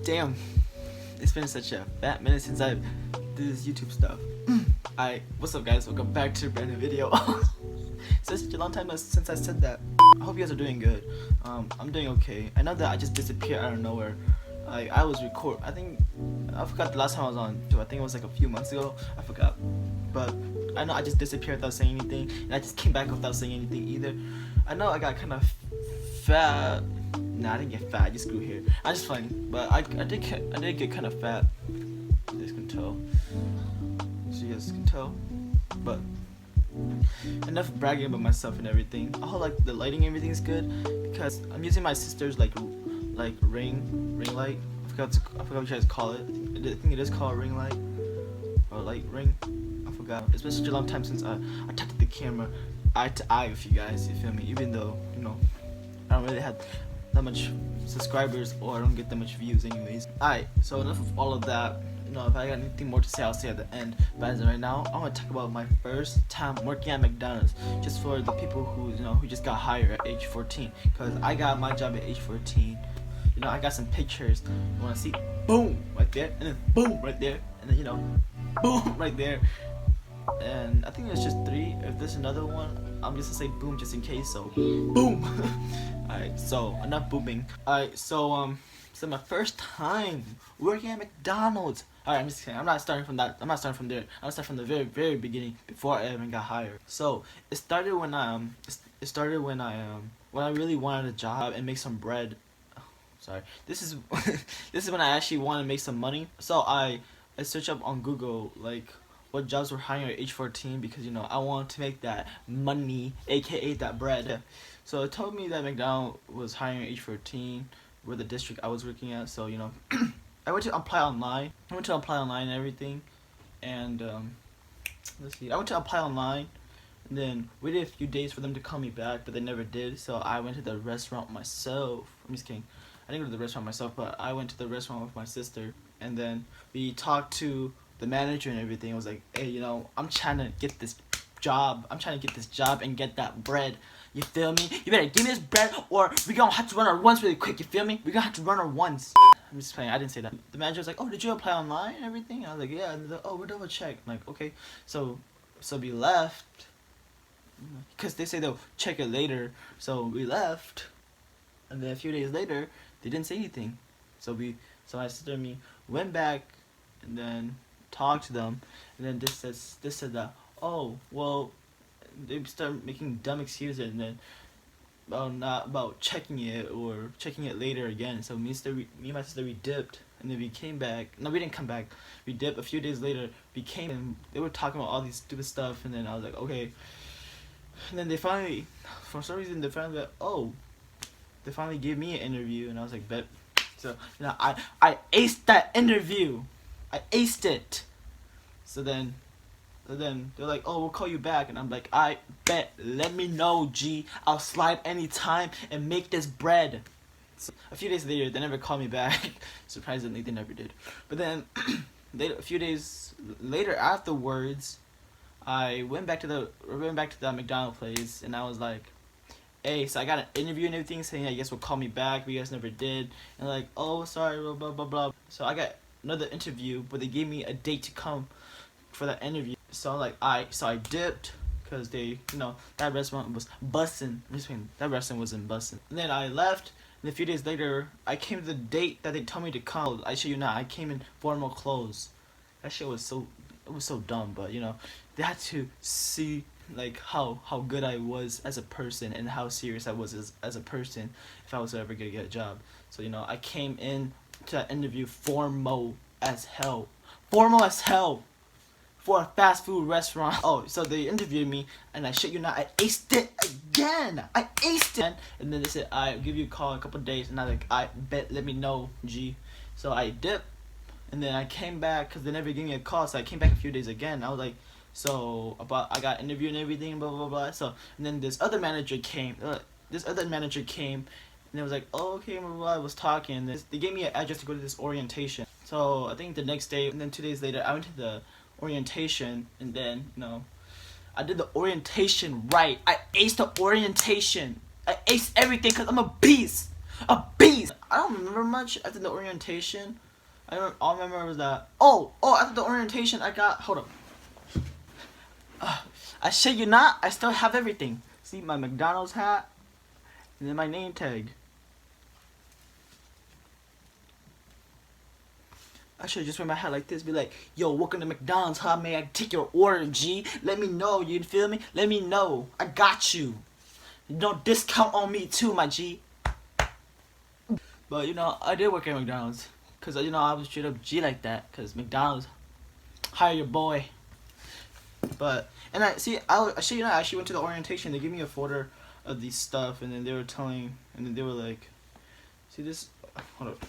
Damn, it's been such a fat minute since I did this YouTube stuff. What's up guys, welcome back to a brand new video. So it's such a long time since I said that. I hope you guys are doing good. I'm doing okay. I know that I just disappeared out of nowhere. I was I forgot the last time I was on, I think it was like a few months ago. I forgot. But I know I just disappeared without saying anything, and I just came back without saying anything either. I know I got kind of fat. Nah, I didn't get fat, I just grew hair. I'm just playing, but I did get kind of fat. You guys can tell. So you guys can tell. But enough bragging about myself and everything. I hope like the lighting and everything is good, because I'm using my sister's like ring light. I forgot what you guys call it. I think it is called ring light or light ring. I forgot. It's been such a long time since I touched the camera eye to eye with you guys. You feel me? Even though I don't really have that much subscribers, or I don't get that much views anyways. Alright, so enough of all of that. If I got anything more to say, I'll say at the end. But as of right now, I want to talk about my first time working at McDonald's. Just for the people who just got hired at age 14. Because I got my job at age 14. I got some pictures. You want to see? Boom! Right there. And then boom! Right there. And then, boom! Right there. And I think it's just 3. If there's another one, I'm just gonna say boom just in case. So, boom! Alright, so enough booming. Alright, so my first time working at McDonald's. Alright, I'm just kidding. I'm not starting from that. I'm not starting from there. I'm gonna start from the very, very beginning before I even got hired. So it started when I really wanted a job and make some bread. Sorry, this is when I actually want to make some money. So I searched up on Google like what jobs were hiring at age 14, because I want to make that money, aka that bread. So it told me that McDonald's was hiring at age 14, where the district I was working at. So I went to apply online. And everything, and let's see. I went to apply online, and then waited a few days for them to call me back, but they never did. So I went to the restaurant myself. I'm just kidding. I didn't go to the restaurant myself, but I went to the restaurant with my sister, and then we talked to the manager and everything. I was like, hey, I'm trying to get this job. And get that bread. You feel me? You better give me this bread, or we gonna have to run our runs really quick. You feel me? We gonna have to run our runs. I'm just playing. I didn't say that. The manager was like, oh, did you apply online and everything? I was like, yeah. And they're like, oh, we'll double check. I'm like, okay. So we left, because they say they'll check it later. So we left, and then a few days later, they didn't say anything. So my sister and me went back, and then talked to them, and then this said that, oh, well, they start making dumb excuses, and then not about checking it or checking it later again. So me and my sister, we dipped, and then we came back. No, we didn't come back. We dipped a few days later. We came, and they were talking about all these stupid stuff, and then I was like, okay. And then they finally, for some reason, they finally gave me an interview, and I was like, bet. So I aced that interview. I aced it. So then they're like, oh, we'll call you back, and I'm like, I bet, let me know, G. I'll slide anytime and make this bread. So a few days later, they never called me back. Surprisingly, they never did. But then a few days later afterwards, I went back to the McDonald's place, and I was like, hey, so I got an interview and everything saying I guess will call me back, but you guys never did. And like, oh, sorry, blah blah blah blah. So I got another interview, but they gave me a date to come for that interview. So I'm like, I dipped, because they, that restaurant was bussin'. That restaurant wasn't bussin'. And then I left, and a few days later, I came to the date that they told me to come. I shit you not, I came in formal clothes. That shit was so dumb, but they had to see like how good I was as a person, and how serious I was as a person if I was ever gonna get a job. So I came in to that interview formal as hell. For a fast food restaurant. Oh, so they interviewed me, and I shit you not, I aced it again. And then they said, I'll give you a call in a couple of days, and I was like, I bet, let me know, G. So I dipped, and then I came back, because they never gave me a call, so I came back a few days again. I was like, I got interviewed and everything, blah blah blah. So, and then this other manager came, and it was like, oh, okay, blah, blah, blah. I was talking, and they gave me an address to go to this orientation. So I think the next day, and then 2 days later, I went to the orientation, and then I did the orientation right. I aced the orientation. I aced everything, because I'm a beast. I don't remember much after the orientation. All I remember was that after the orientation I got I shit you not, I still have everything. See my McDonald's hat and then my name tag. I should just wear my hat like this, be like, yo, welcome to McDonald's, how may I take your order, G? Let me know, you feel me? Let me know. I got you. No discount on me too, my G. But, I did work at McDonald's. Because, I was straight up G like that. Because McDonald's, hire your boy. But, and I actually went to the orientation. They gave me a folder of these stuff. And then they were like, see this, hold up.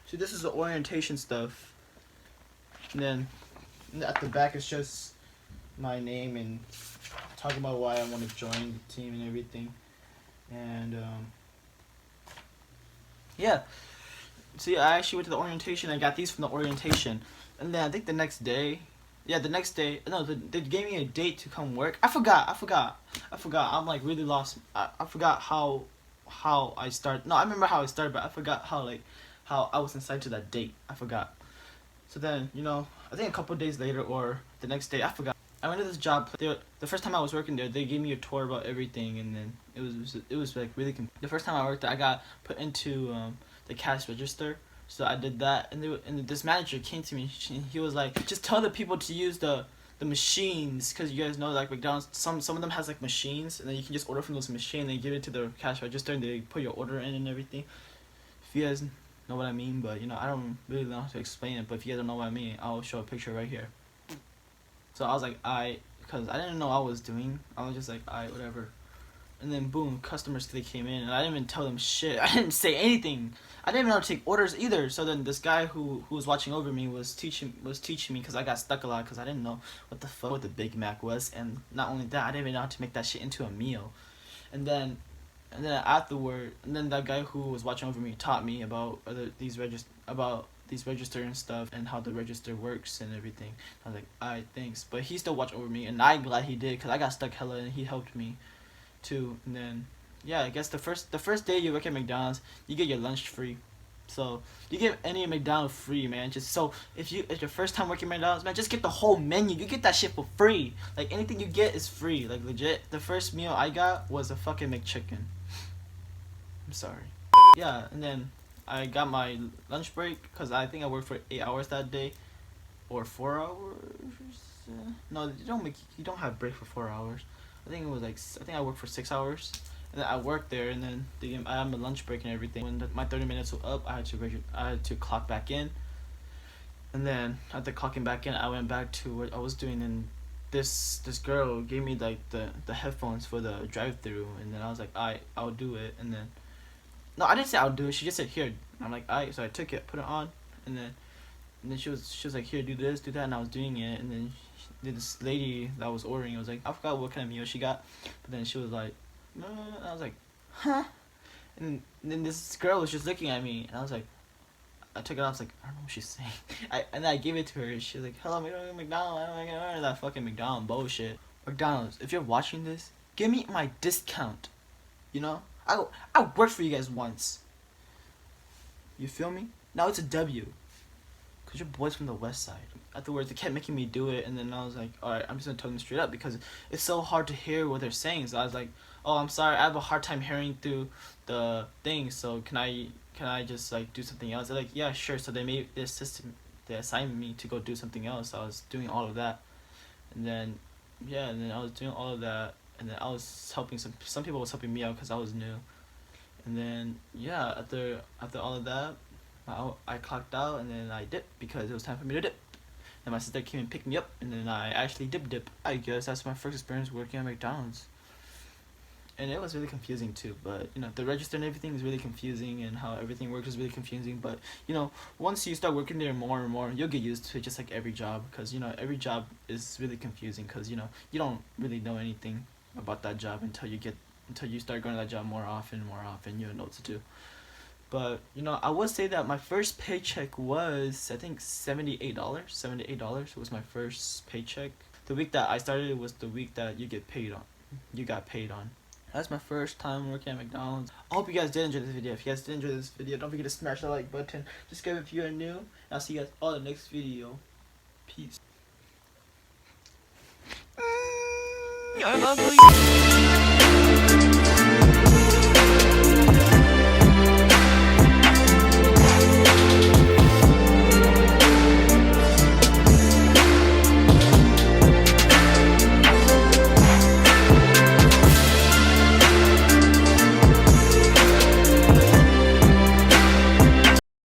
See, this is the orientation stuff. And then at the back, it's just my name and talking about why I want to join the team and everything. And, yeah. See, I actually went to the orientation. I got these from the orientation. And then I think the next day, no, they gave me a date to come work. I forgot. I'm like really lost. I forgot how I started. No, I remember how I started, but I forgot how I was inside to that date. I forgot. So then, I think a couple of days later or the next day, I forgot. I went to this job. The first time I was working there, they gave me a tour about everything, and then it was like really. The first time I worked there, I got put into the cash register. So I did that, and this manager came to me. He was like, just tell the people to use the machines, because you guys know like McDonald's, some of them has like machines, and then you can just order from those machines and they give it to the cash register and they put your order in and everything. If you guys know what I mean, but I don't really know how to explain it, but if you guys don't know what I mean, I'll show a picture right here. So I was like, because I didn't know what I was doing. I was just like, whatever. And then boom, customers, they came in, and I didn't even tell them shit. I didn't say anything. I didn't even know how to take orders either. So then this guy who was watching over me was teaching me, because I got stuck a lot because I didn't know what the Big Mac was, and not only that, I didn't even know how to make that shit into a meal. And then afterward, that guy who was watching over me taught me about these register and stuff, and how the register works and everything. I was like, thanks. But he still watched over me, and I'm glad he did, because I got stuck hella, and he helped me too. And then, yeah, I guess the first day you work at McDonald's, you get your lunch free. So you get any McDonald's free, man. Just so if it's your first time working at McDonald's, man, just get the whole menu. You get that shit for free. Like anything you get is free. Like legit. The first meal I got was a fucking McChicken. I'm sorry. Yeah, and then I got my lunch break, because I think I worked for 8 hours that day, or 4 hours. No, you don't have break for 4 hours. I think I worked for 6 hours, and then I worked there, and then I had my lunch break and everything. When my 30 minutes were up, I had to clock back in, and then after clocking back in, I went back to what I was doing, and this girl gave me like the headphones for the drive-through, and then I was like, I'll do it, and then. No, I didn't say I'll do it. She just said here. I'm like, so I took it, put it on, and then she was like, here, do this, do that, and I was doing it, and then this lady that was ordering, I was like, I forgot what kind of meal she got, but then she was like, no, and I was like, huh, and then this girl was just looking at me, and I was like, I took it off, I was like, I don't know what she's saying, and then I gave it to her, and she was like, hello, McDonald's, I don't know that fucking McDonald's bullshit. McDonald's, if you're watching this, give me my discount, I worked for you guys once. You feel me? Now it's a W. Because your boy's from the west side. Afterwards, they kept making me do it, and then I was like, alright, I'm just going to tell them straight up, because it's so hard to hear what they're saying. So I was like, oh, I'm sorry, I have a hard time hearing through the thing, so can I just like do something else? They're like, yeah, sure. So they assigned me to go do something else. So I was doing all of that. And then, yeah, and then I was doing all of that. And then I was helping some people was helping me out because I was new. And then yeah, after all of that, I clocked out, and then I dipped because it was time for me to dip. And my sister came and picked me up, and then I actually dip. I guess that's my first experience working at McDonald's. And it was really confusing too, but the register and everything is really confusing, and how everything works is really confusing. But once you start working there more and more, you'll get used to it, just like every job, because every job is really confusing, because you don't really know anything about that job until you start going to that job more often, you know what to do. But I would say that my first paycheck was, I think, $78. $78 was my first paycheck. The week that I started was the week that you got paid on, That's my first time working at McDonald's. I hope you guys did enjoy this video. If you guys did enjoy this video, don't forget to smash that like button. Subscribe if you are new. And I'll see you guys all in the next video. Peace. You're ugly.